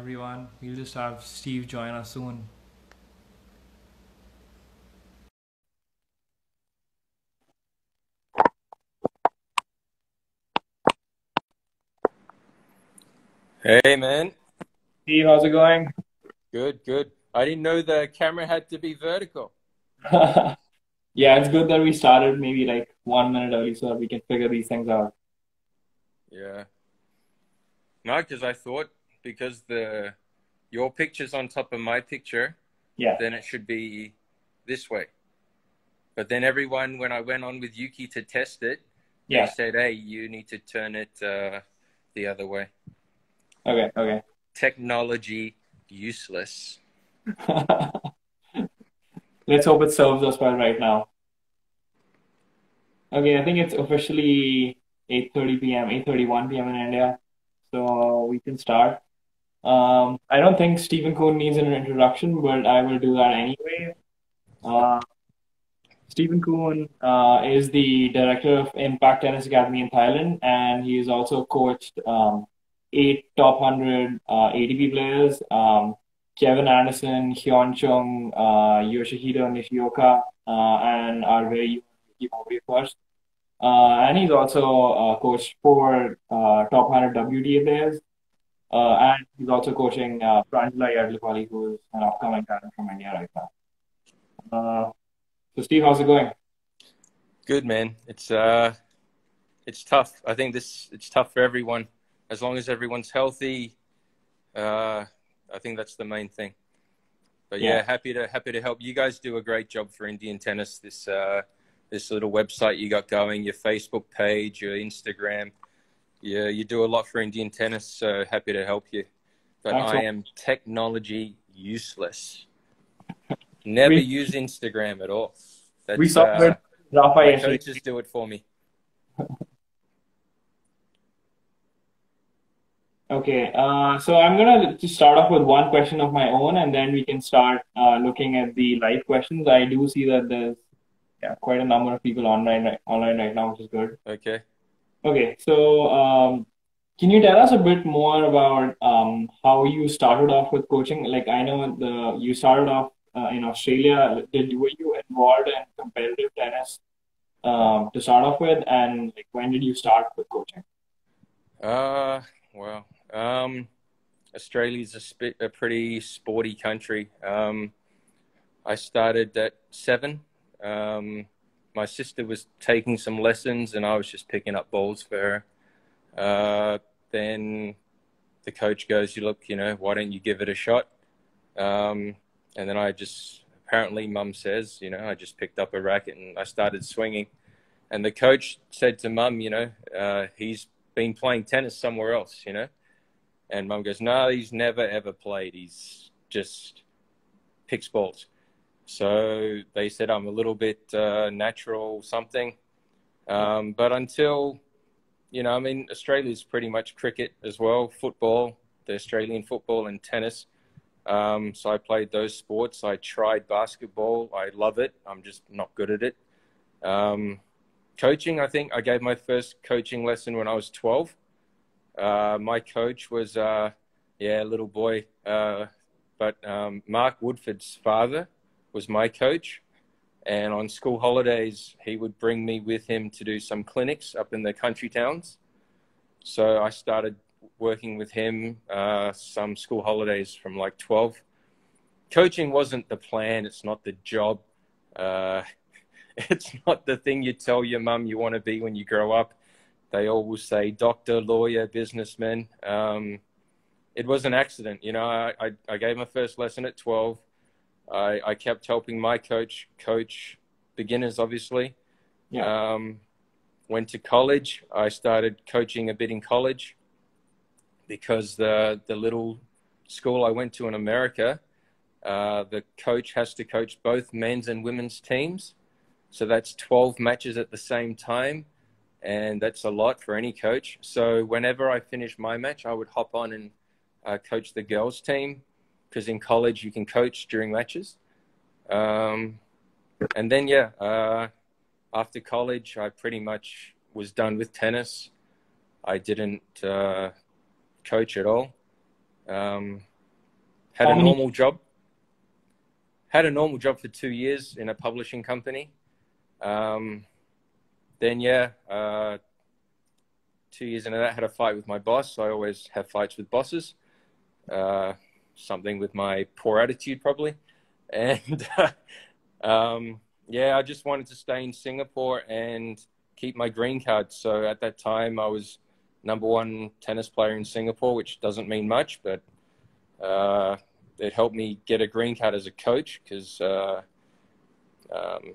everyone. We'll just have Steve join us soon. Hey man, Steve, how's it going? good, good. I didn't know the camera had to be vertical. Yeah, it's good that we started maybe like 1 minute early so that we can figure these things out. Yeah. No, because I thought because the your picture's on top of my picture, Yeah, then it should be this way. But then everyone, when I went on with Yuki to test it, they yeah. said, "Hey, you need to turn it the other way." Okay, okay. Technology useless. Let's hope it serves us well right now. Okay, I think it's officially 8:30 p.m., 8:31 p.m. in India. So we can start. I don't think Stephen Koon needs an introduction, but I will do that anyway. Uh, Stephen Koon is the director of Impact Tennis Academy in Thailand, and he has also coached eight top 100 ATP players: Kevin Anderson, Hyun Chung, Yoshihito Nishioka, and our very own Yuki Bhambri, of course. And he's also coached four top 100 WTA players, and he's also coaching Pranjala Yardlipalli, who's an upcoming talent from India right now. So, Steve, how's it going? Good man. It's tough. I think it's tough for everyone. As long as everyone's healthy, I think that's the main thing. But Yeah. yeah, happy to help. You guys do a great job for Indian tennis. This little website you got going, your Facebook page, your Instagram. Yeah, you do a lot for Indian tennis. So happy to help you. But Thanks. I am technology useless. Never We use Instagram at all. we That's saw with Rafa my yesterday. coaches do it for me. Okay, so I'm gonna just start off with one question of my own, and then we can start looking at the live questions. I do see that there's quite a number of people online right now, which is good. Okay. Okay, so can you tell us a bit more about how you started off with coaching? Like I know you started off in Australia. Were you involved in competitive tennis to start off with, and like when did you start with coaching? Well, Australia's a pretty sporty country. I started at 7. My sister was taking some lessons, and I was just picking up balls for her. Then the coach goes, "You look, why don't you give it a shot?" And then apparently, Mum says, I just picked up a racket and I started swinging. And the coach said to Mum, he's been playing tennis somewhere else, And Mum goes, "No, he's never ever played. He's just picks balls." So they said I'm a little bit natural something. But until, Australia's pretty much cricket as well, football, the Australian football and tennis. So I played those sports. I tried basketball. I love it. I'm just not good at it. Coaching, I think I gave my first coaching lesson when I was 12. My coach was, a little boy. But Mark Woodford's father was my coach. And on school holidays, he would bring me with him to do some clinics up in the country towns. So I started working with him some school holidays from like 12. Coaching wasn't the plan. It's not the job. It's not the thing you tell your mum you want to be when you grow up. They always say doctor, lawyer, businessman. It was an accident. I gave my first lesson at 12. I kept helping my coach beginners, obviously. Yeah. Went to college. I started coaching a bit in college because the little school I went to in America, the coach has to coach both men's and women's teams. So that's 12 matches at the same time. And that's a lot for any coach. So whenever I finished my match, I would hop on and coach the girls' team, because in college you can coach during matches. And then, after college, I pretty much was done with tennis. I didn't coach at all. Had How a many? normal job. Had a normal job for 2 years in a publishing company. Then, 2 years into that, had a fight with my boss. I always have fights with bosses. Something with my poor attitude, probably. And I just wanted to stay in Singapore and keep my green card. So at that time, I was #1 tennis player in Singapore, which doesn't mean much, but it helped me get a green card as a coach, because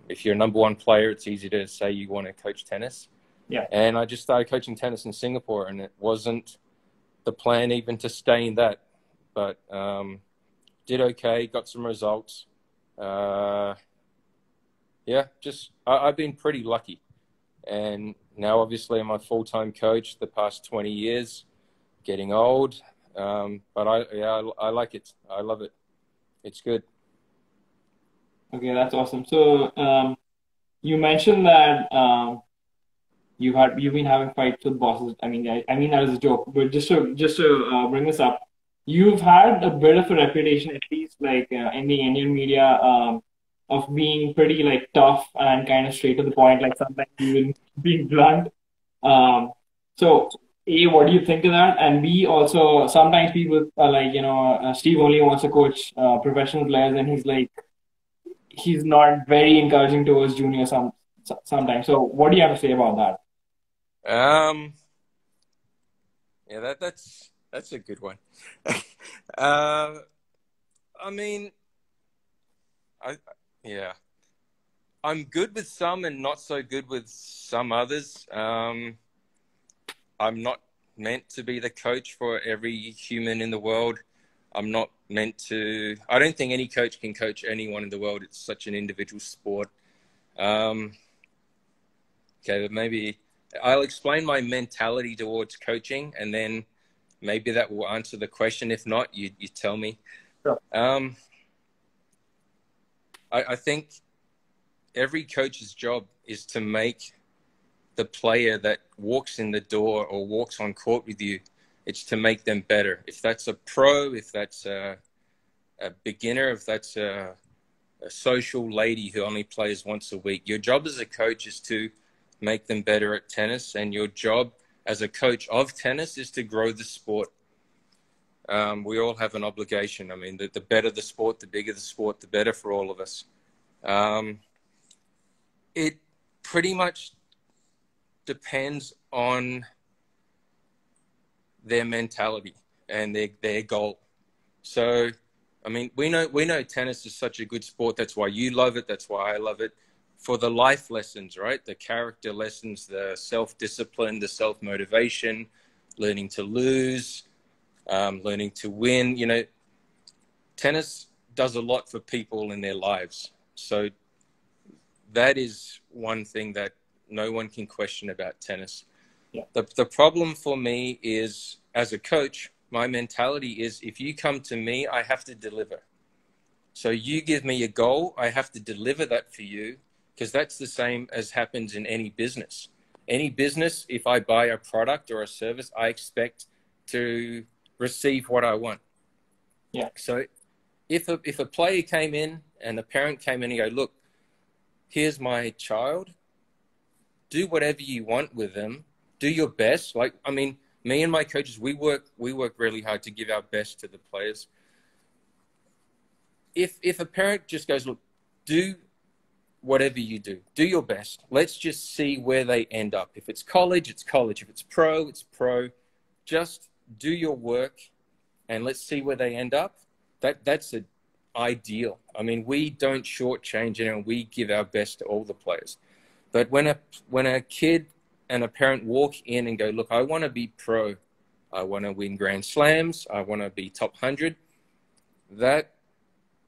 if you're a #1 player, it's easy to say you want to coach tennis. Yeah. And I just started coaching tennis in Singapore, and it wasn't the plan even to stay in that, but did okay, got some results. I've been pretty lucky. And now obviously I'm a full-time coach the past 20 years, getting old. But I like it. I love it. It's good. Okay, that's awesome. So, you mentioned that you've been having fights with bosses. I mean that as a joke, but just to bring this up, you've had a bit of a reputation, at least like in the Indian media, of being pretty like tough and kind of straight to the point, like sometimes even being blunt. Um, so A, what do you think of that? And B, also sometimes people are like, Steve only wants to coach professional players, and he's not very encouraging towards junior sometimes. So what do you have to say about that? Um, that's a good one. uh, I mean, I yeah, I'm good with some and not so good with some others. I'm not meant to be the coach for every human in the world. I'm not meant to. I don't think any coach can coach anyone in the world. It's such an individual sport. Okay, but maybe I'll explain my mentality towards coaching, and then maybe that will answer the question. If not, you tell me. Sure. I think every coach's job is to make the player that walks in the door or walks on court with you, it's to make them better. If that's a pro, if that's a beginner, if that's a social lady who only plays once a week, your job as a coach is to make them better at tennis, and your job as a coach of tennis is to grow the sport. We all have an obligation. I mean, the better the sport, the bigger the sport, the better for all of us. It pretty much depends on their mentality and their goal. So, I mean, we know tennis is such a good sport. That's why you love it. That's why I love it. For the life lessons, right? The character lessons, the self-discipline, the self-motivation, learning to lose, learning to win. You know, tennis does a lot for people in their lives. So that is one thing that no one can question about tennis. Yeah. The problem for me is, as a coach, my mentality is, if you come to me, I have to deliver. So you give me a goal, I have to deliver that for you, because that's the same as happens in any business. Any business, if I buy a product or a service, I expect to receive what I want. Yeah. So if a player came in and a parent came in and go, look, here's my child, do whatever you want with them, do your best. Like, I mean, me and my coaches, we work really hard to give our best to the players. If a parent just goes, look, do whatever you do your best. Let's just see where they end up. If it's college, it's college. If it's pro, it's pro. Just do your work and let's see where they end up. That's an ideal. I mean, we don't shortchange anyone. We give our best to all the players. But when a kid and a parent walk in and go, look, I want to be pro, I want to win Grand Slams, I want to be top 100, that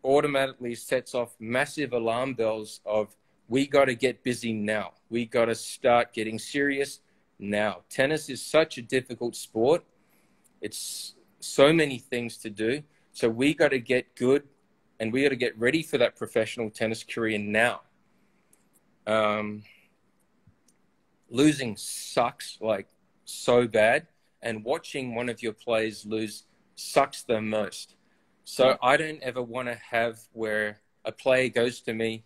automatically sets off massive alarm bells of, we got to get busy now. We got to start getting serious now. Tennis is such a difficult sport. It's so many things to do. So we got to get good and we got to get ready for that professional tennis career now. Losing sucks, like, so bad, and watching one of your players lose sucks the most. So I don't ever want to have where a player goes to me,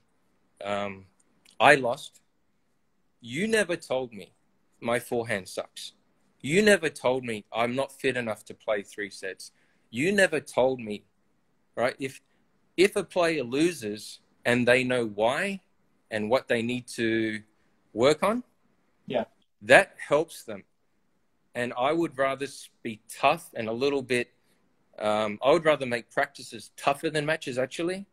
I lost. You never told me my forehand sucks. You never told me I'm not fit enough to play 3 sets. You never told me, right? If a player loses and they know why and what they need to work on, Yeah. that helps them. And I would rather be tough and a little bit, I would rather make practices tougher than matches, actually.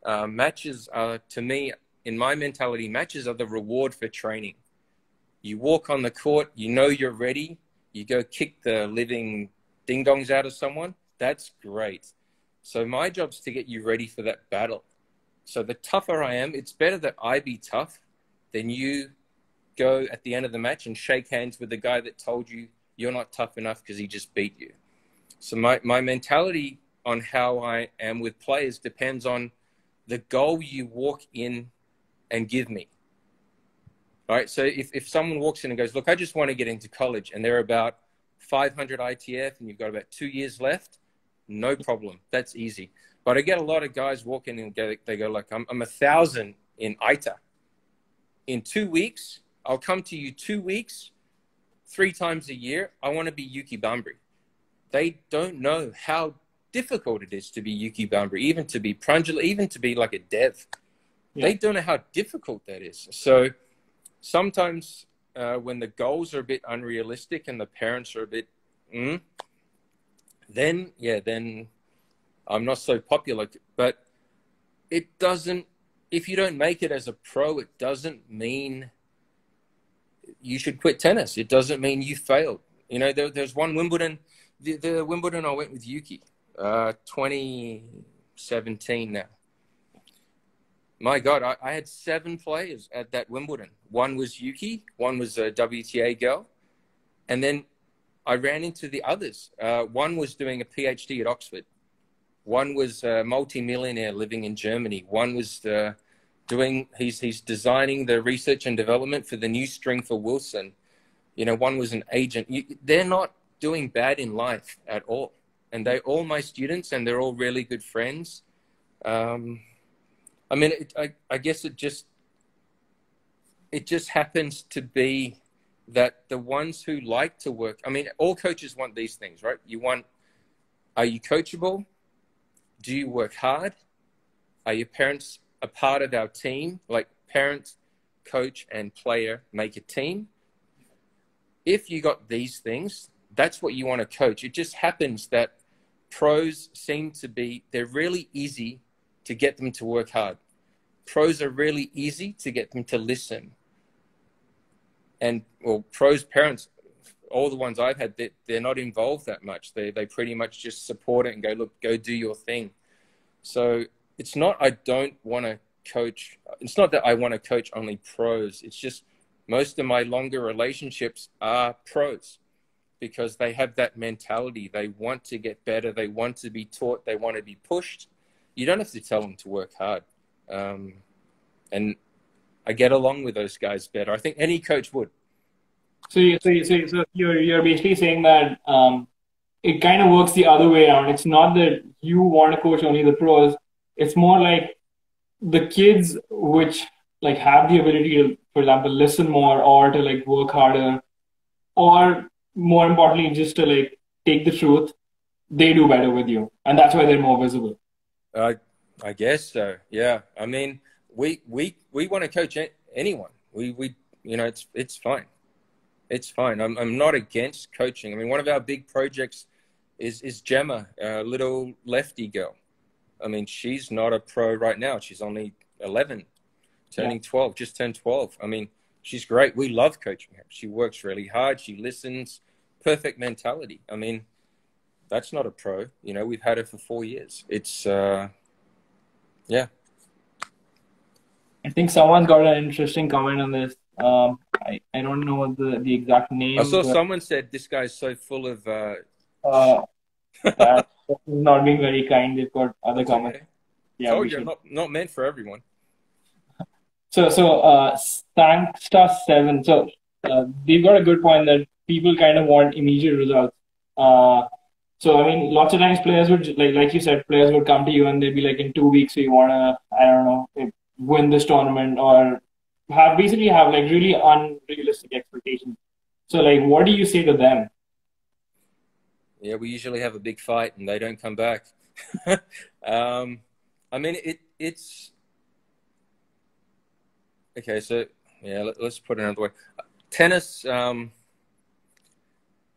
Matches are, to me, in my mentality, matches are the reward for training. You walk on the court, you know you're ready, you go kick the living ding-dongs out of someone, that's great. So my job's to get you ready for that battle. So the tougher I am, it's better that I be tough than you go at the end of the match and shake hands with the guy that told you you're not tough enough because he just beat you. So my mentality on how I am with players depends on the goal you walk in and give me. All right. So if someone walks in and goes, look, I just want to get into college, and they're about 500 ITF and you've got about 2 years left, no problem. That's easy. But I get a lot of guys walk in and they go like, I'm 1,000 in ITA. In 2 weeks, I'll come to you 2 weeks, 3 times a year. I want to be Yuki Bhambri. They don't know how difficult it is to be Yuki Bhambri, even to be Pranjal, even to be like a dev. Yeah. They don't know how difficult that is. So sometimes when the goals are a bit unrealistic and the parents are a bit, then I'm not so popular. But it doesn't, if you don't make it as a pro, it doesn't mean you should quit tennis. It doesn't mean you failed. You know, there's one Wimbledon, the Wimbledon I went with Yuki, 2017 now. My God, I had 7 players at that Wimbledon. One was Yuki, one was a WTA girl, and then I ran into the others. One was doing a PhD at Oxford. One was a multi-millionaire living in Germany. One was he's designing the research and development for the new string for Wilson. You know, one was an agent. They're not doing bad in life at all. And they're all my students, and they're all really good friends. I mean, I guess it just happens to be that the ones who like to work, I mean, all coaches want these things, right? Are you coachable? Do you work hard? Are your parents a part of our team? Like parents, coach, and player make a team. If you got these things, that's what you want to coach. It just happens that pros seem to be, they're really easy to get them to work hard. Pros are really easy to get them to listen. And, well, pros' parents, all the ones I've had, they're not involved that much. They pretty much just support it and go, look, go do your thing. So it's not I don't want to coach. It's not that I want to coach only pros. It's just most of my longer relationships are pros because they have that mentality. They want to get better. They want to be taught. They want to be pushed. You don't have to tell them to work hard. And I get along with those guys better. I think any coach would. So you're basically saying that it kind of works the other way around. It's not that you want to coach only the pros. It's more like the kids which like have the ability to, for example, listen more or to like work harder, or more importantly, just to like take the truth. They do better with you, and that's why they're more visible. I guess so. Yeah. I mean, we want to coach anyone. We you know, it's fine. It's fine. I'm not against coaching. I mean, one of our big projects is Gemma, a little lefty girl. I mean, she's not a pro right now. She's only 11, turning 12, just turned 12. I mean, she's great. We love coaching her. She works really hard. She listens. Perfect mentality. I mean, that's not a pro. You know, we've had her for 4 years. It's, yeah. I think someone got an interesting comment on this. I don't know what the exact name. I saw someone said this guy's so full of. That's not being very kind. They've got other comments. Okay. Yeah, told you, not meant for everyone. So Stankstar 7. So they've got a good point that people kind of want immediate results. So I mean, lots of times players would like you said, players would come to you and they'd be like, in 2 weeks we wanna, I don't know, win this tournament, or have like really unrealistic expectations. So like, what do you say to them? Yeah, we usually have a big fight and they don't come back. I mean, it's okay. So yeah, let's put it another way. Tennis,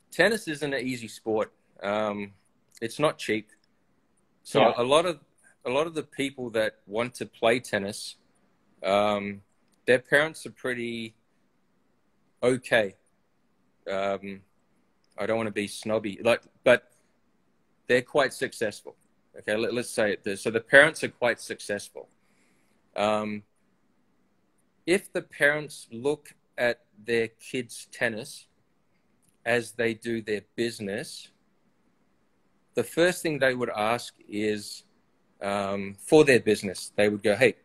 tennis isn't an easy sport. It's not cheap. So Yeah, a lot of the people that want to play tennis, their parents are pretty okay. I don't want to be snobby, but they're quite successful. Okay, let's say it. So the parents are quite successful. Um, if the parents look at their kids' tennis as they do their business, the first thing they would ask is for their business. They would go, hey,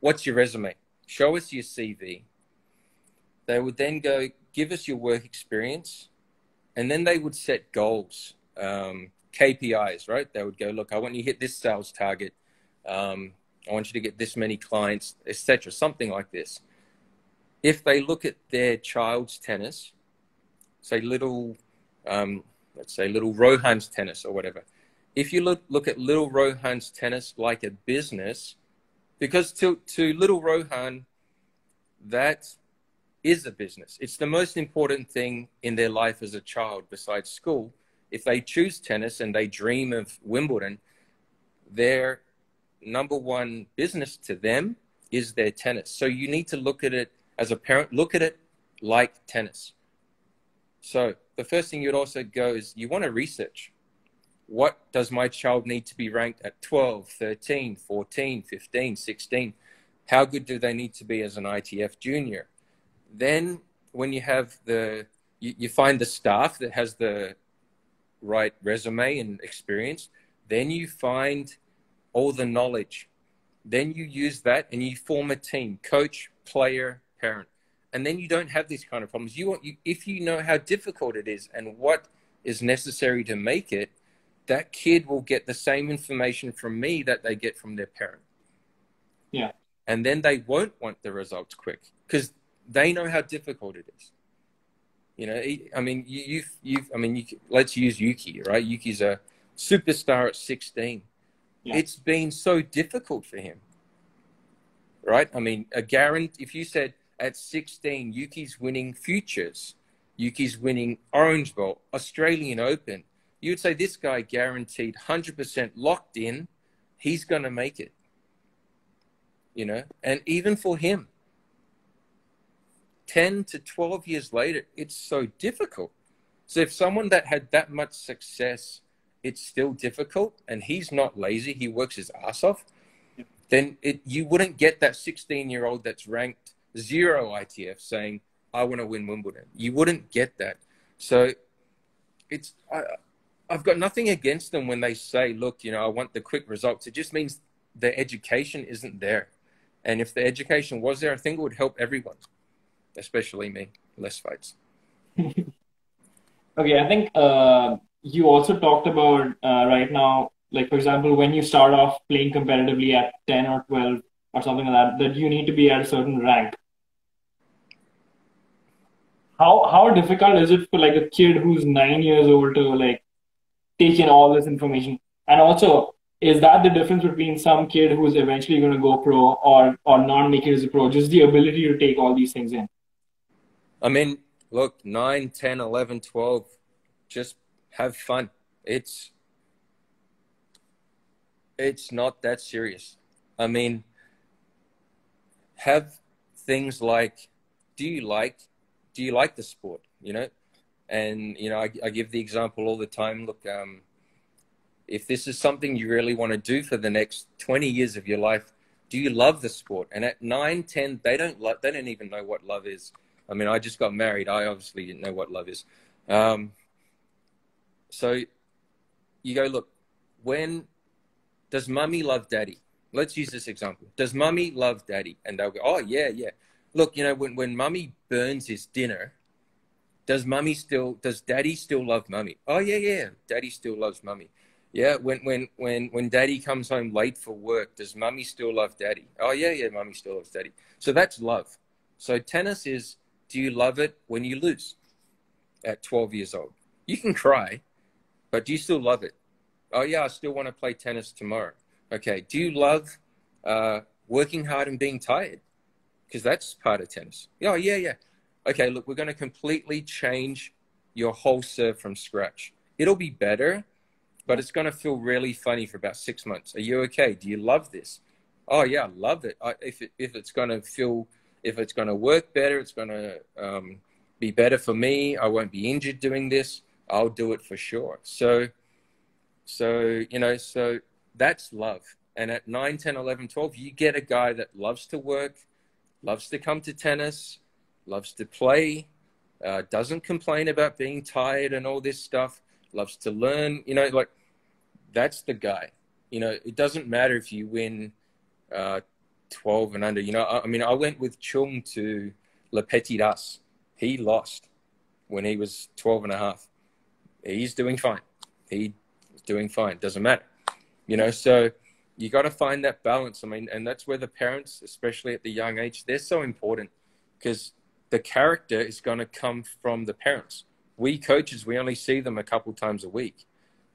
what's your resume? Show us your CV. They would then go, give us your work experience. And then they would set goals, KPIs, right? They would go, look, I want you to hit this sales target. I want you to get this many clients, etc. Something like this. If they look at their child's tennis, say let's say little Rohan's tennis or whatever. If you look at little Rohan's tennis like a business, because to little Rohan, that is a business. It's the most important thing in their life as a child besides school. If they choose tennis and they dream of Wimbledon, their number one business to them is their tennis. So you need to look at it as a parent, look at it like tennis. So the first thing you'd also go is you want to research. What does my child need to be ranked at 12, 13, 14, 15, 16? How good do they need to be as an ITF junior? Then when you have you find the staff that has the right resume and experience, then you find all the knowledge. Then you use that and you form a team, coach, player, parent. And then you don't have these kind of problems. If you know how difficult it is and what is necessary to make it, that kid will get the same information from me that they get from their parent. yeah, And then they won't want the results quick because they know how difficult it is. You know, I mean, let's use Yuki, right? Yuki's a superstar at 16. yeah, It's been so difficult for him, right? I mean, if you said at 16, Yuki's winning futures, Yuki's winning Orange Bowl, Australian Open, you would say this guy guaranteed 100% locked in, he's going to make it, you know? And even for him, 10 to 12 years later, it's so difficult. So if someone that had that much success, it's still difficult, and he's not lazy, he works his ass off, then you wouldn't get that 16-year-old that's ranked 0 ITF saying, I want to win Wimbledon. You wouldn't get that. So I've got nothing against them when they say, look, you know, I want the quick results. It just means the education isn't there. And if the education was there, I think it would help everyone, especially me. Less fights. Okay, I think you also talked about right now, like for example, when you start off playing competitively at 10 or 12 or something like that, that you need to be at a certain rank. How difficult is it for like a kid who's 9 years old to like take in all this information? And also, is that the difference between some kid who's eventually going to go pro or not make it as a pro? Just the ability to take all these things in. I mean, look, 9, 10, 11, 12, just have fun. It's not that serious. I mean, have things like, do you like the sport, you know? And, you know, I give the example all the time. Look, if this is something you really want to do for the next 20 years of your life, do you love the sport? And at 9, 10, they don't even know what love is. I mean, I just got married. I obviously didn't know what love is. So you go, look, when does mummy love daddy? Let's use this example. Does mummy love daddy? And they'll go, oh, yeah, yeah. Look, you know, when mummy burns his dinner, Does daddy still love mummy? Oh yeah, daddy still loves mummy. Yeah, when daddy comes home late for work, does mummy still love daddy? Oh yeah, mummy still loves daddy. So that's love. So tennis is, do you love it when you lose at 12 years old? You can cry, but do you still love it? Oh yeah, I still want to play tennis tomorrow. Okay, do you love working hard and being tired? Because that's part of tennis. Oh yeah. Okay, look, we're going to completely change your whole serve from scratch. It'll be better, but it's going to feel really funny for about 6 months. Are you okay? Do you love this? Oh yeah, I love it. If it's going to work better, it's going to be better for me. I won't be injured doing this. I'll do it for sure. So that's love. And at 9, 10, 11, 12, you get a guy that loves to work, loves to come to tennis, loves to play, doesn't complain about being tired and all this stuff, loves to learn, like that's the guy. It doesn't matter if you win 12 and under. I went with Chung to Le Petit As. He lost when he was 12 and a half. He's doing fine. He's doing fine. Doesn't matter. So you got to find that balance. And that's where the parents, especially at the young age, they're so important, because the character is going to come from the parents. We coaches, we only see them a couple times a week.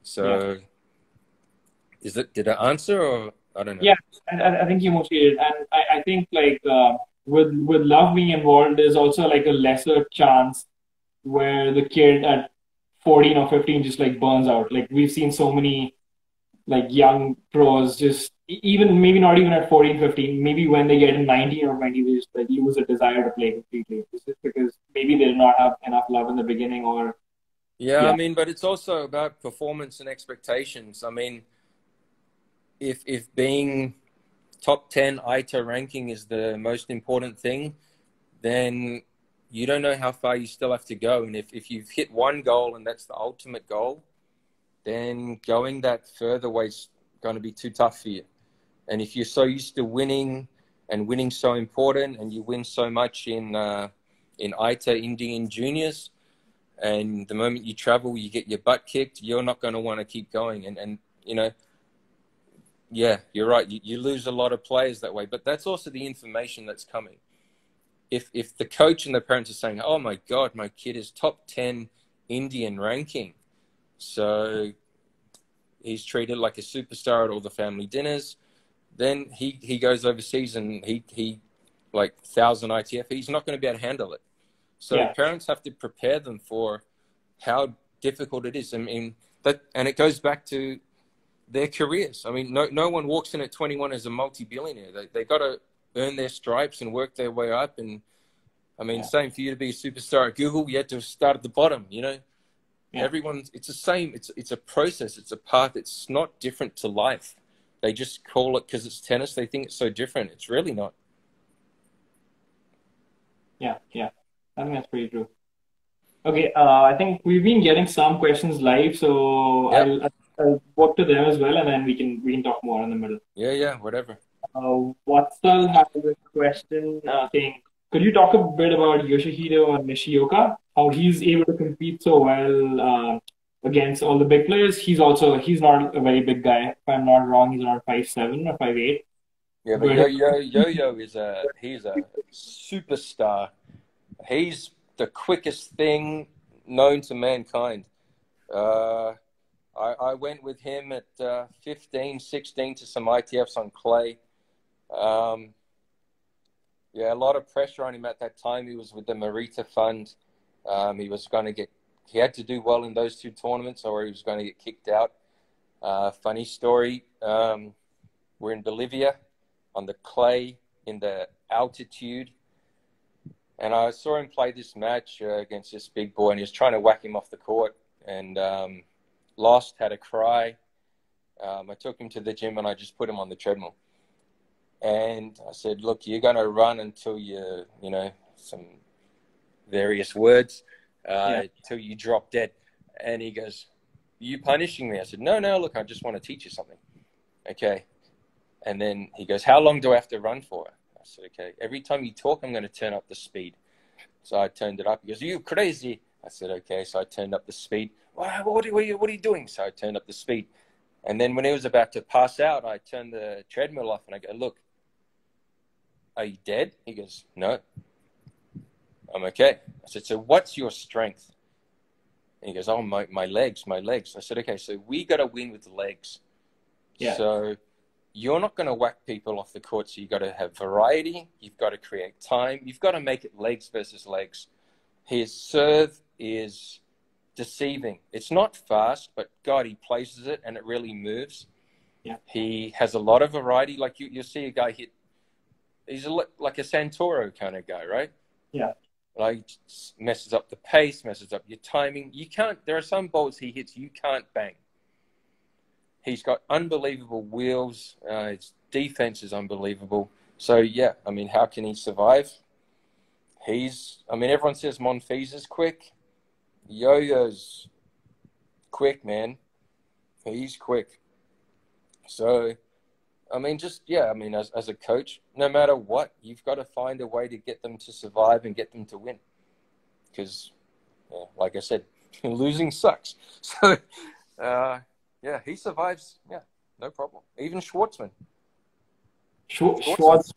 So did I answer, or I don't know? Yeah, I think you mostly did. And I think with love being involved, there's also like a lesser chance where the kid at 14 or 15 just like burns out. Like we've seen so many like young pros just even maybe not even at 14, 15, maybe when they get in 19 or 20, they just like lose a desire to play completely. It's just because maybe they did not have enough love in the beginning, or yeah. But it's also about performance and expectations. If being top 10 ITA ranking is the most important thing, then you don't know how far you still have to go. And if you've hit one goal and that's the ultimate goal, then going that further way is going to be too tough for you. And if you're so used to winning, and winning so important, and you win so much in ITA Indian juniors, and the moment you travel, you get your butt kicked, you're not going to want to keep going. And yeah, you're right. You lose a lot of players that way, but that's also the information that's coming. If the coach and the parents are saying, oh my God, my kid is top 10 Indian ranking, so he's treated like a superstar at all the family dinners, then he goes overseas and he like 1,000 ITF, he's not going to be able to handle it. So parents have to prepare them for how difficult it is. And it goes back to their careers. No one walks in at 21 as a multi-billionaire. They got to earn their stripes and work their way up. And same for you to be a superstar at Google, you had to start at the bottom, Everyone, it's the same. It's a process. It's a path. It's not different to life. They just call it, because it's tennis, they think it's so different. It's really not. Yeah. I think that's pretty true. Okay, I think we've been getting some questions live, so I'll work to them as well, and then we can talk more in the middle. Yeah, whatever. Watson has a question saying, could you talk a bit about Yoshihide or Nishioka? How he's able to compete so well against all the big players. He's not a very big guy. If I'm not wrong, he's around 5'7" or 5'8". Yeah, but Yo-Yo he's a superstar. He's the quickest thing known to mankind. I went with him at 15, 16 to some ITFs on clay. A lot of pressure on him at that time. He was with the Marita Fund. He had to do well in those two tournaments, or he was going to get kicked out. Funny story. We're in Bolivia on the clay in the altitude. And I saw him play this match against this big boy, and he was trying to whack him off the court, and lost, had a cry. I took him to the gym and I just put him on the treadmill. And I said, look, you're going to run until some various words, till you drop dead. And he goes, are you punishing me? I said, no, look, I just want to teach you something. Okay. And then he goes, how long do I have to run for? I said, okay, every time you talk, I'm going to turn up the speed. So I turned it up. He goes, are you crazy? I said, okay. So I turned up the speed. What are you doing? So I turned up the speed. And then when he was about to pass out, I turned the treadmill off and I go, look, are you dead? He goes, no, I'm okay. I said, so what's your strength? And he goes, oh, my legs. I said, okay, so we got to win with the legs. Yeah. So you're not going to whack people off the court. So you've got to have variety. You've got to create time. You've got to make it legs versus legs. His serve is deceiving. It's not fast, but God, he places it and it really moves. Yeah. He has a lot of variety. Like you'll see a guy hit. He's like a Santoro kind of guy, right? Yeah. Like messes up the pace, messes up your timing. You can't. There are some balls he hits you can't bang. He's got unbelievable wheels. His defense is unbelievable. So yeah, I mean, how can he survive? Everyone says Monfils is quick. Yo-Yo's quick, man. He's quick. So, as a coach, no matter what, you've got to find a way to get them to survive and get them to win. Because, like I said, losing sucks. So, he survives. Yeah, no problem. Even Schwartzman. Schwartz.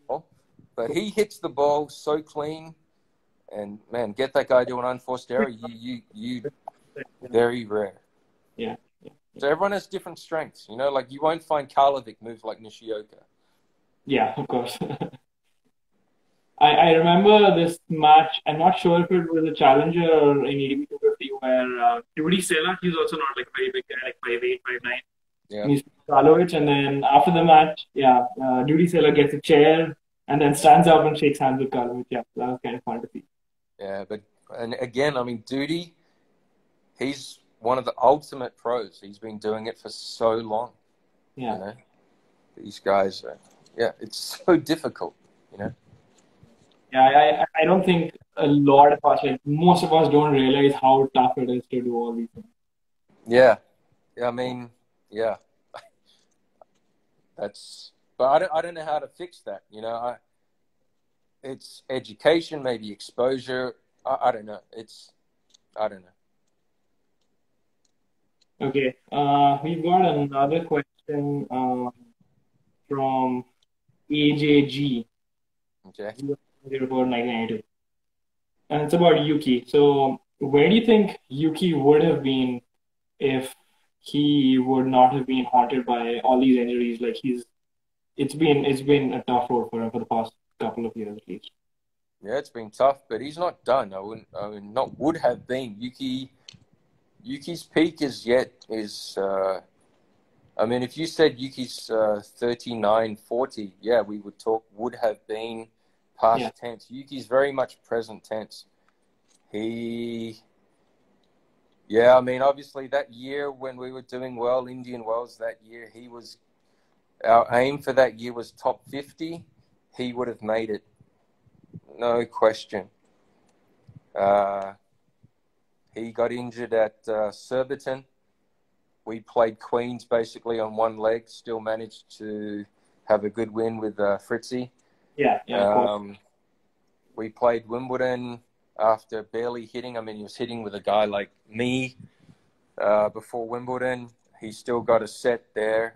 But he hits the ball so clean. And, man, get that guy doing unforced error, you very rare. Yeah. So everyone has different strengths, like you won't find Karlovic move like Nishioka. Yeah, of course. I remember this match. I'm not sure if it was a challenger or an ATP 250 where Rudy Sela, he's also not like very big guy, like 5'8", 5'9". Yeah. He's Karlovic, and then after the match, Rudy Sela gets a chair and then stands up and shakes hands with Karlovic. Yeah, that was kind of fun to see. Yeah, and again, Duty, he's one of the ultimate pros. He's been doing it for so long. Yeah. These guys, it's so difficult, Yeah, I don't think a lot of us, like most of us, don't realize how tough it is to do all these things. Yeah. But I don't know how to fix that. It's education, maybe exposure. I don't know. I don't know. Okay. We've got another question from AJG. Okay. 04992. And it's about Yuki. So, where do you think Yuki would have been if he would not have been haunted by all these injuries? Like it's been a tough road for him for the past couple of years at least. Yeah, it's been tough, but he's not done. Not would have been. Yuki's peak if you said Yuki's 39, 40, yeah, we would talk would have been past tense. Yuki's very much present tense. Obviously that year when we were doing well, Indian Wells, that year, our aim for that year was top 50. He would have made it. No question. He got injured at Surbiton. We played Queens basically on one leg, still managed to have a good win with Fritzy. We played Wimbledon after barely hitting. He was hitting with a guy like me before Wimbledon. He still got a set there.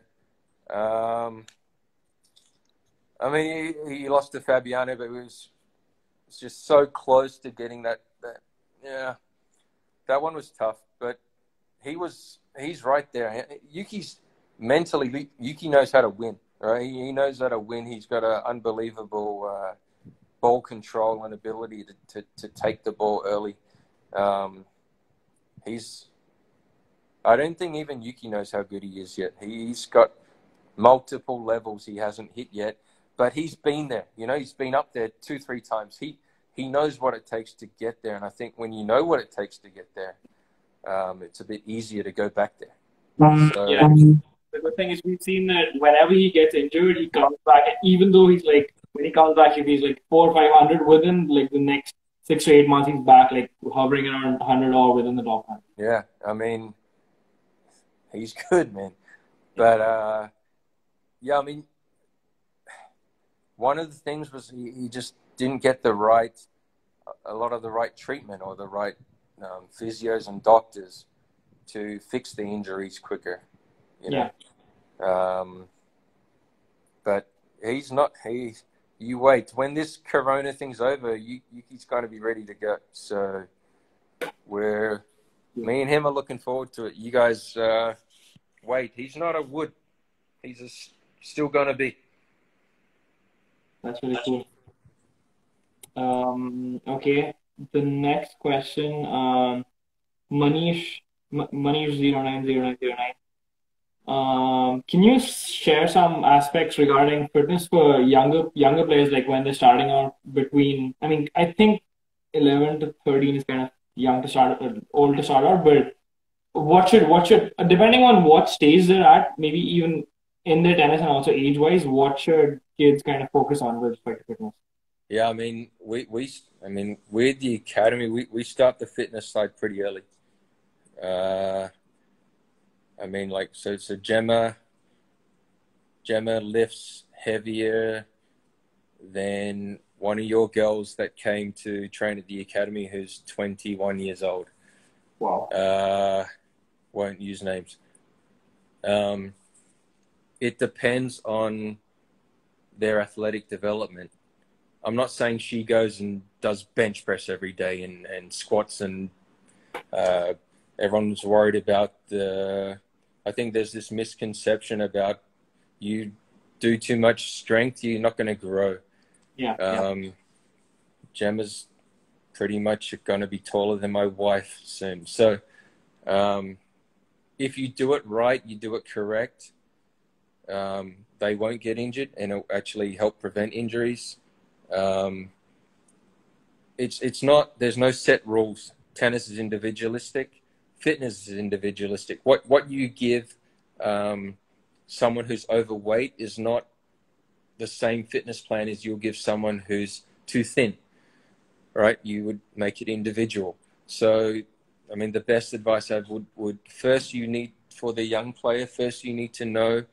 He lost to Fabiano, but it was just so close to getting that. That one was tough, but he's right there. Yuki knows how to win, right? He knows how to win. He's got an unbelievable ball control and ability to take the ball early. I don't think even Yuki knows how good he is yet. He's got multiple levels he hasn't hit yet, but he's been there. He's been up there 2-3 times. He knows what it takes to get there, and I think when you know what it takes to get there, it's a bit easier to go back there. So, the good thing is we've seen that whenever he gets injured, he comes back. Even though he's like, when he comes back, if he's like 400 or 500 within like the next 6 to 8 months, he's back like hovering around 100 or within the top 100. Yeah, he's good, man. But one of the things was he just didn't get a lot of the right treatment or the right, physios and doctors to fix the injuries quicker, you know. But he's not. You wait. When this Corona thing's over, Yuki's going to be ready to go. So me and him are looking forward to it. You guys wait. He's not a wood. He's still going to be. That's really cool. Okay. The next question, Manish 090909. Can you share some aspects regarding fitness for younger players, like when they're starting out between, I mean, I think 11 to 13 is kind of young to start, old to start out, but what should, depending on what stage they're at, maybe even in their tennis and also age-wise, what should kids kind of focus on with respect to fitness? Yeah, I mean, we're the academy. We start the fitness side pretty early. I mean, like, so Gemma lifts heavier than one of your girls that came to train at the academy who's 21 years old. Wow. Won't use names. It depends on their athletic development. I'm not saying she goes and does bench press every day and squats and everyone's worried about I think there's this misconception about you do too much strength, you're not going to grow. Yeah. Gemma's pretty much going to be taller than my wife soon. So if you do it right, you do it correct, they won't get injured and it'll actually help prevent injuries. It's not, there's no set rules. Tennis is individualistic. Fitness is individualistic. What you give someone who's overweight is not the same fitness plan as you'll give someone who's too thin, right? You would make it individual. So, I mean, the best advice I would first, for the young player, first you need to know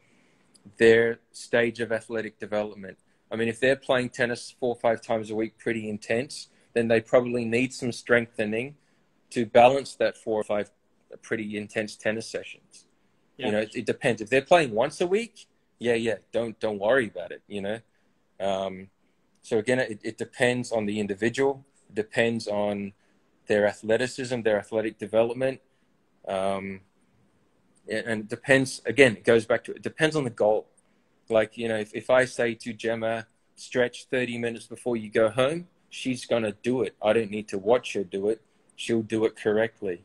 their stage of athletic development. I mean, if they're playing tennis 4 or 5 times a week, pretty intense, then they probably need some strengthening to balance that 4 or 5 pretty intense tennis sessions. Yeah. You know, it depends. If they're playing once a week, don't worry about it, you know. So again, it depends on the individual. It depends on their athleticism, their athletic development. And it depends, again, it goes back to, it depends on the goal. Like, you know, if I say to Gemma, stretch 30 minutes before you go home, she's going to do it. I don't need to watch her do it. She'll do it correctly.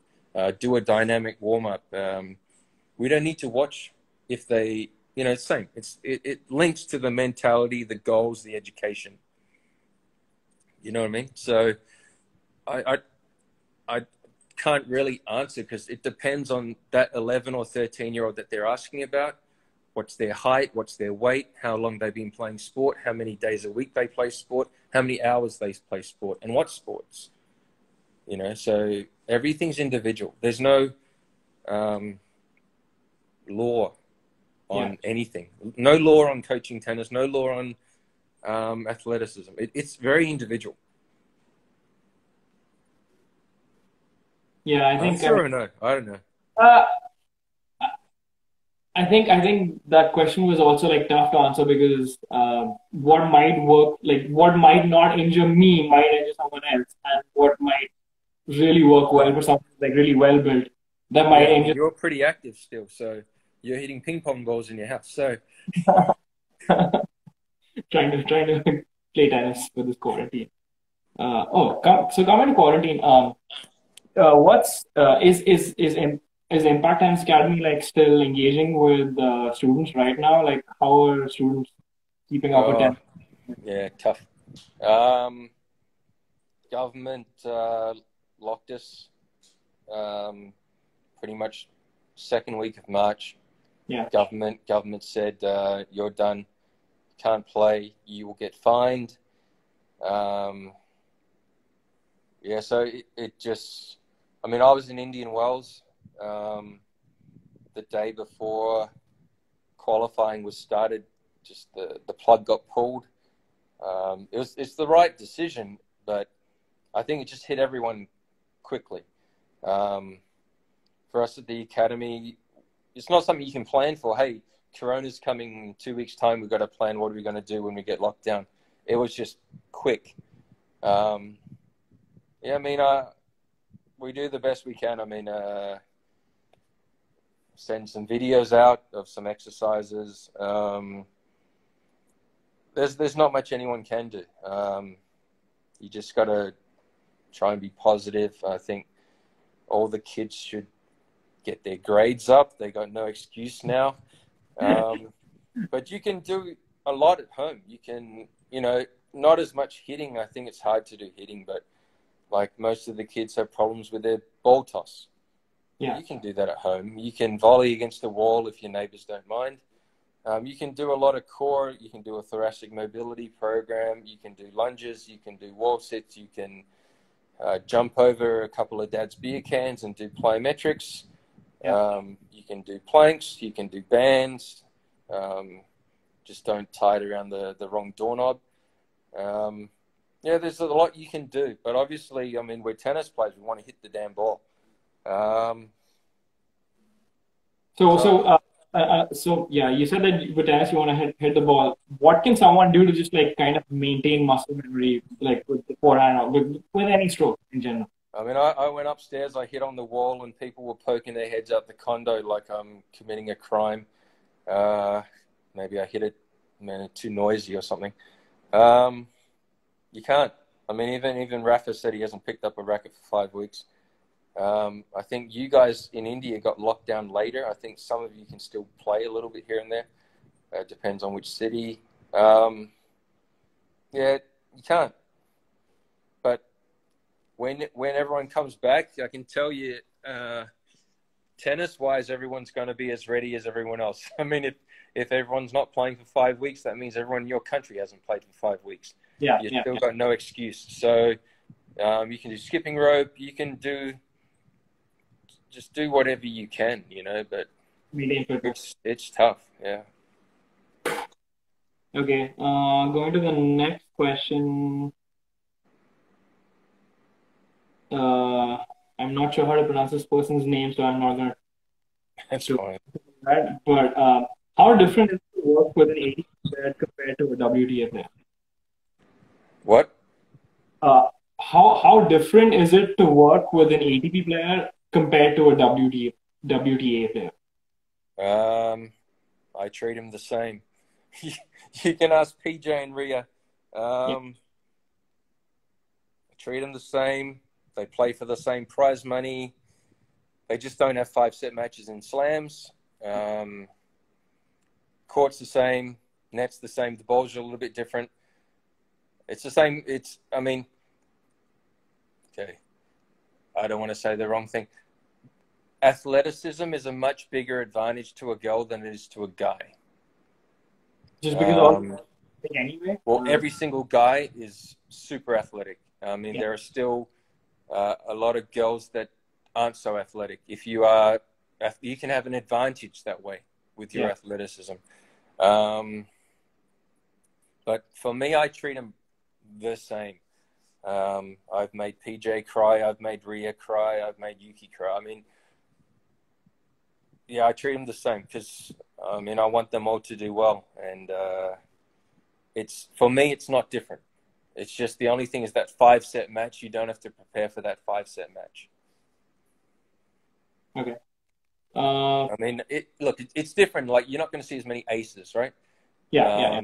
Do a dynamic warm-up. We don't need to watch if they, you know, it's the same. It links to the mentality, the goals, the education. You know what I mean? So I can't really answer because it depends on that 11 or 13-year-old that they're asking about. What's their height? What's their weight? How long they've been playing sport? How many days a week they play sport? How many hours they play sport? And what sports? You know, so everything's individual. There's no law on anything. No law on coaching tennis. No law on athleticism. It's very individual. Yeah, I think. Sure or no? I don't know. I think that question was also like tough to answer because what might work, like what might not injure me, might injure someone else, and what might really work well for someone like really well built, that might injure. You're pretty active still, so you're hitting ping pong balls in your house. So trying to play tennis with this quarantine. So coming to quarantine, what's is Impact Times Academy like still engaging with students right now? Like, how are students keeping up with them? Yeah, tough. Government locked us pretty much second week of March. Yeah. Government said you're done, can't play, you will get fined. So it just, I mean, I was in Indian Wells the day before qualifying was started. Just the plug got pulled. It's the right decision, but I think it just hit everyone quickly. For us at the academy, it's not something you can plan for. Hey, Corona's coming in 2 weeks' time. We've got to plan what are we going to do when we get locked down. It was just quick. Yeah, I mean, we do the best we can. I mean, send some videos out of some exercises. There's not much anyone can do. You just got to try and be positive. I think all the kids should get their grades up. They got no excuse now. But you can do a lot at home. You can, not as much hitting. I think it's hard to do hitting, but like most of the kids have problems with their ball toss. Yeah. You can do that at home. You can volley against the wall if your neighbors don't mind. You can do a lot of core. You can do a thoracic mobility program. You can do lunges. You can do wall sits. You can jump over a couple of dad's beer cans and do plyometrics. Yeah. You can do planks. You can do bands. Just don't tie it around the wrong doorknob. Yeah, there's a lot you can do. But obviously, I mean, we're tennis players. We want to hit the damn ball. So yeah, you said that with tennis you want to hit the ball. What can someone do to just like kind of maintain muscle memory, like with the forehand or with any stroke in general? I mean, I went upstairs, I hit on the wall, and people were poking their heads out the condo like I'm committing a crime. Maybe I hit it, man, too noisy or something. You can't. I mean, even Rafa said he hasn't picked up a racket for 5 weeks. I think you guys in India got locked down later. I think some of you can still play a little bit here and there. Depends on which city. Yeah, you can't. But when everyone comes back, I can tell you, tennis-wise, everyone's going to be as ready as everyone else. I mean, if everyone's not playing for 5 weeks, that means everyone in your country hasn't played for 5 weeks. You've still got no excuse. So you can do skipping rope. You can just do whatever you can, but it's tough. Yeah. Okay. Going to the next question. I'm not sure how to pronounce this person's name, so I'm not gonna That's do fine. that. But how different is it to work with an ATP player compared to a WTA player? What? How different is it to work with an ATP player compared to a WTA player? I treat them the same. You can ask PJ and Ria. I treat them the same. They play for the same prize money. They just don't have 5-set matches in slams. Court's the same. Net's the same. The balls are a little bit different. It's the same. Okay. I don't want to say the wrong thing. Athleticism is a much bigger advantage to a girl than it is to a guy. Just because anyway? Well, every single guy is super athletic. I mean, there are still a lot of girls that aren't so athletic. If you are, you can have an advantage that way with your athleticism. But for me, I treat them the same. I've made PJ cry. I've made Ria cry. I've made Yuki cry. I mean, yeah, I treat them the same because, I want them all to do well. And for me, it's not different. It's just the only thing is that 5-set match. You don't have to prepare for that 5-set match. Okay. I mean, it's different. Like, you're not going to see as many aces, right? Yeah.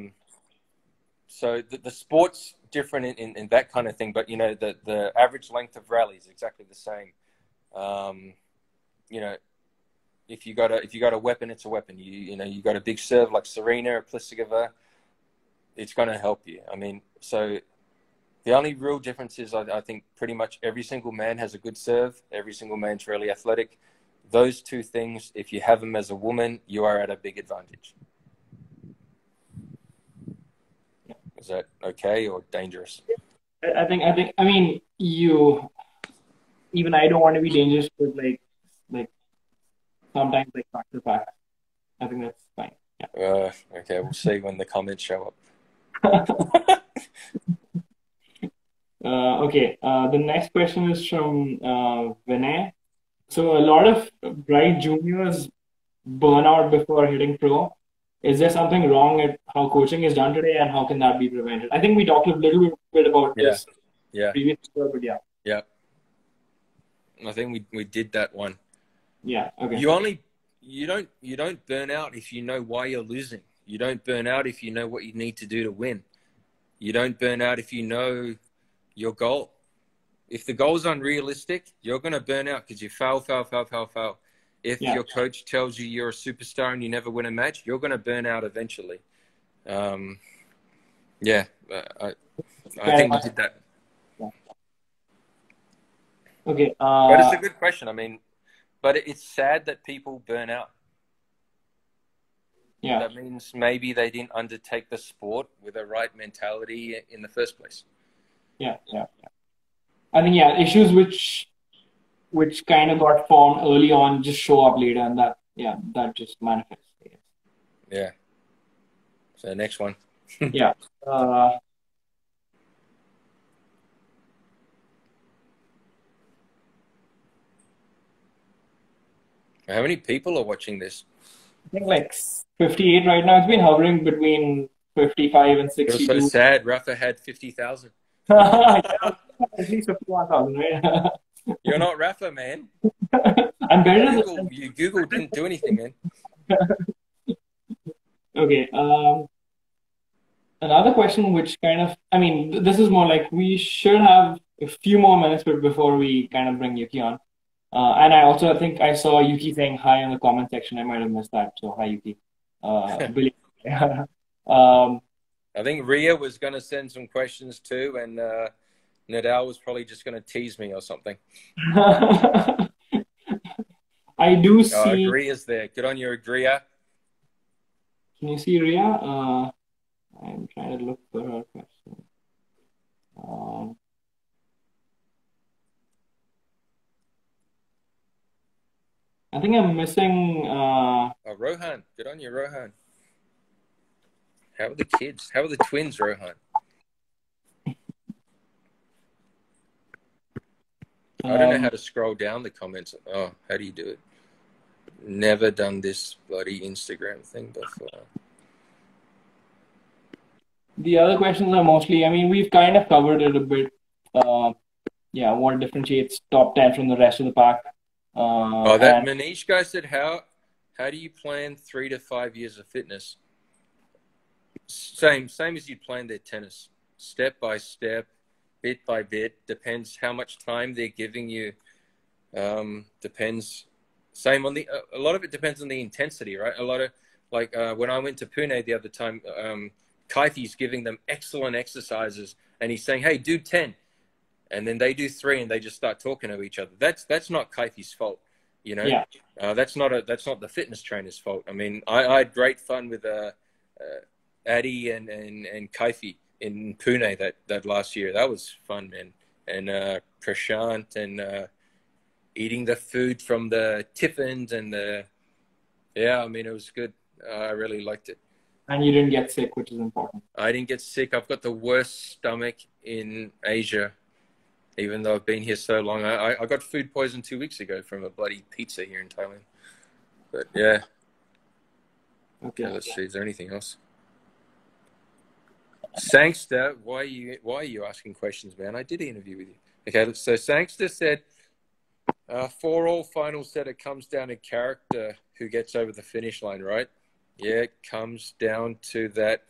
So the sport's different in that kind of thing, but the average length of rally is exactly the same. If you got a weapon, it's a weapon. You got a big serve like Serena or Pliskova, it's going to help you. I mean, so the only real difference is I think pretty much every single man has a good serve. Every single man's really athletic. Those two things, if you have them as a woman, you are at a big advantage. Is that okay or dangerous? I mean, even I don't want to be dangerous with like sometimes like factor facts. I think that's fine. Yeah. Okay, we'll see when the comments show up. Okay. The next question is from Vinay. So a lot of bright juniors burn out before hitting pro. Is there something wrong at how coaching is done today, and how can that be prevented? I think we talked a little bit about Yeah, this yeah, previous year, but yeah, yeah. I think we did that one. yeah, okay, You don't burn out if you know why you're losing. You don't burn out if you know what you need to do to win. You don't burn out if you know your goal. If the goal's unrealistic, you're going to burn out because you fail, fail, fail, fail, fail. If yeah, your coach tells you you're a superstar and you never win a match, you're going to burn out eventually. Um, yeah, I fair think we enough. did that. Yeah. Okay, But it's a good question. I mean, but it's sad that people burn out. yeah, That means maybe they didn't undertake the sport with the right mentality in the first place. yeah, yeah. I think yeah, issues which kind of got formed early on just show up later, and that yeah, that just manifests. I guess. Yeah. So next one. Yeah. Uh, How many people are watching this? I think like 58 right now. It's been hovering between 55 and It was so 62. sad. Rafa had 50,000. Yeah, at least 51,000, right? You're not Rafa, man. I'm You better Google, than. you Google didn't do anything, man. Okay. Another question, which kind of, I mean, this is more like we should have a few more minutes before we kind of bring Yuki on. And I also I think I saw Yuki saying hi in the comment section. I might have missed that. So hi, Yuki. Billy. um, I think Ria was going to send some questions too, and Nadal was probably just going to tease me or something. I do Oh, see. Agria's there. Good on you, Agria. Can you see Ria? I'm trying to look for her question. Um, I think I'm missing. Oh, Rohan. Good on you, Rohan. How are the kids? How are the twins, Rohan? I don't know how to scroll down the comments. Oh, how do you do it? Never done this bloody Instagram thing before. The other questions are mostly. I mean, we've kind of covered it a bit. Uh, yeah, what differentiates top 10 from the rest of the pack? Oh, that And Manish guy said, how do you plan 3 to 5 years of fitness? Same as you plan their tennis, step by step, bit by bit. Depends how much time they're giving you. Depends. Same on the. A lot of it depends on the intensity, right? A lot of like when I went to Pune the other time, Kaifi's giving them excellent exercises, and he's saying, "Hey, do 10," and then they do 3, and they just start talking to each other. That's not Kaifi's fault, you know. yeah, That's not the fitness trainer's fault. I mean, I had great fun with Addy and Kaifi in Pune that last year. That was fun, man. And Prashant and eating the food from the tiffins and yeah, I mean, it was good. I really liked it. and you didn't get sick, which is important. I didn't get sick. I've got the worst stomach in Asia, even though I've been here so long. I got food poisoned 2 weeks ago from a bloody pizza here in Thailand. But yeah. Okay, let's see. Is there anything else? Sangster, why are you asking questions, man? I did interview with you. Okay, so Sangster said, for all final set, it comes down to character who gets over the finish line, right? Yeah, it comes down to that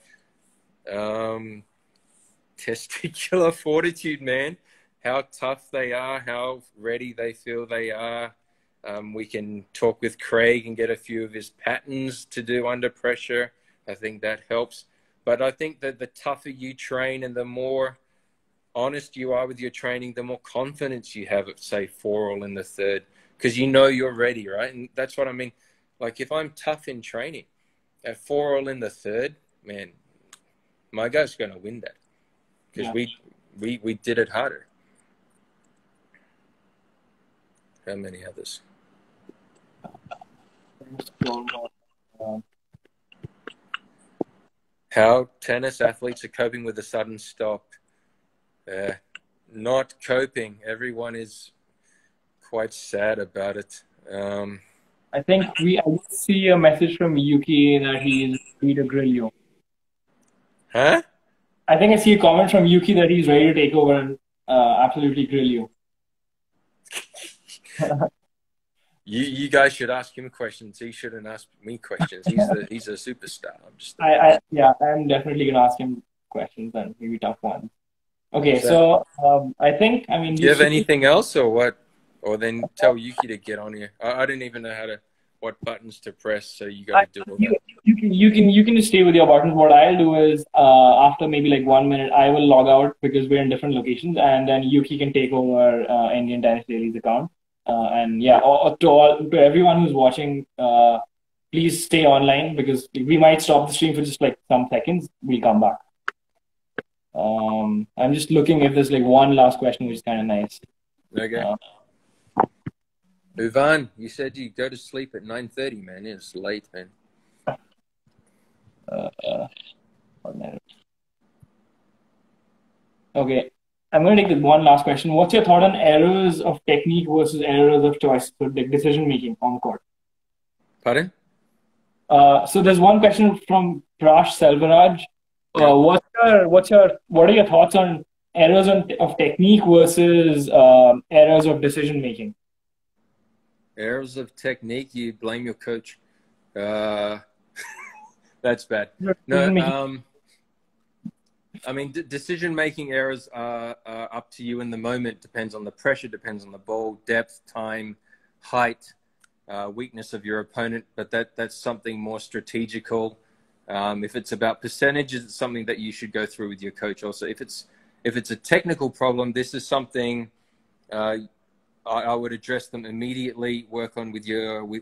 testicular fortitude, man. How tough they are, how ready they feel they are. We can talk with Craig and get a few of his patterns to do under pressure. I think that helps. But I think that the tougher you train and the more honest you are with your training, the more confidence you have at, say, 4 all in the third, because you know you're ready, right? And that's what I mean. Like, if I'm tough in training at 4 all in the third, man, my guy's going to win that because we did it harder. How many others? How tennis athletes are coping with a sudden stop. Not coping. Everyone is quite sad about it. I think I did see a message from Yuki that he's ready to grill you. Huh? I think I see a comment from Yuki that he's ready to take over and absolutely grill you. You guys should ask him questions. He shouldn't ask me questions. He's a superstar. I'm just. Yeah, I'm definitely gonna ask him questions and maybe tough ones. Okay, so I think I mean Do you have anything else or what? Or then tell Yuki to get on here. I didn't even know what buttons to press, so you got to do all that. You can just stay with your buttons. What I'll do is after maybe like 1 minute, I will log out because we're in different locations, and then Yuki can take over Indian Tennis Daily's account. And yeah, to everyone who's watching, please stay online because we might stop the stream for just like some seconds. We'll come back. I'm just looking if there's like one last question, which is kind of nice. Okay. Uvan, you said you go to sleep at 9:30, man. It's late, man. Okay. I'm going to take the one last question. What's your thought on errors of technique versus errors of choice, so like decision making on court? Pardon? So there's one question from Prash Selvaraj. What are your thoughts on errors of technique versus errors of decision making? Errors of technique, you blame your coach. That's bad. No, I mean, decision-making errors are up to you in the moment. Depends on the pressure, depends on the ball, depth, time, height, weakness of your opponent. But that's something more strategical. If it's about percentages, it's something that you should go through with your coach. Also, if it's a technical problem, this is something I would address them immediately. Work on with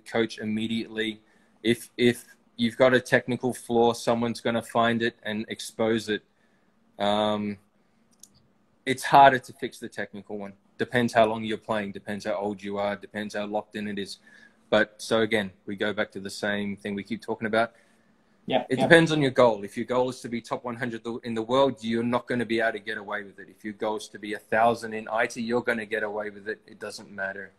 coach immediately. If you've got a technical flaw, someone's going to find it and expose it. It's harder to fix the technical one. Depends how long you're playing, depends how old you are, depends how locked in it is. But so again, we go back to the same thing we keep talking about. It depends on your goal. If your goal is to be top 100 in the world, you're not going to be able to get away with it. If your goal is to be 1,000 in IT, you're going to get away with it. It doesn't matter.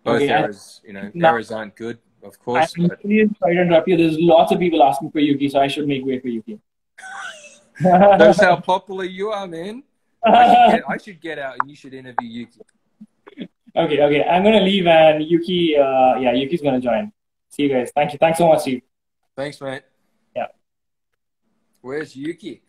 Both errors, errors aren't good, of course. Sorry to interrupt you. There's lots of people asking for Yuki, so I should make way for Yuki. That's how popular you are, man. I should get out and you should interview Yuki. Okay. I'm going to leave and Yuki, Yuki's going to join. See you guys. Thank you. Thanks so much, Steve. Thanks, mate. Yeah. Where's Yuki?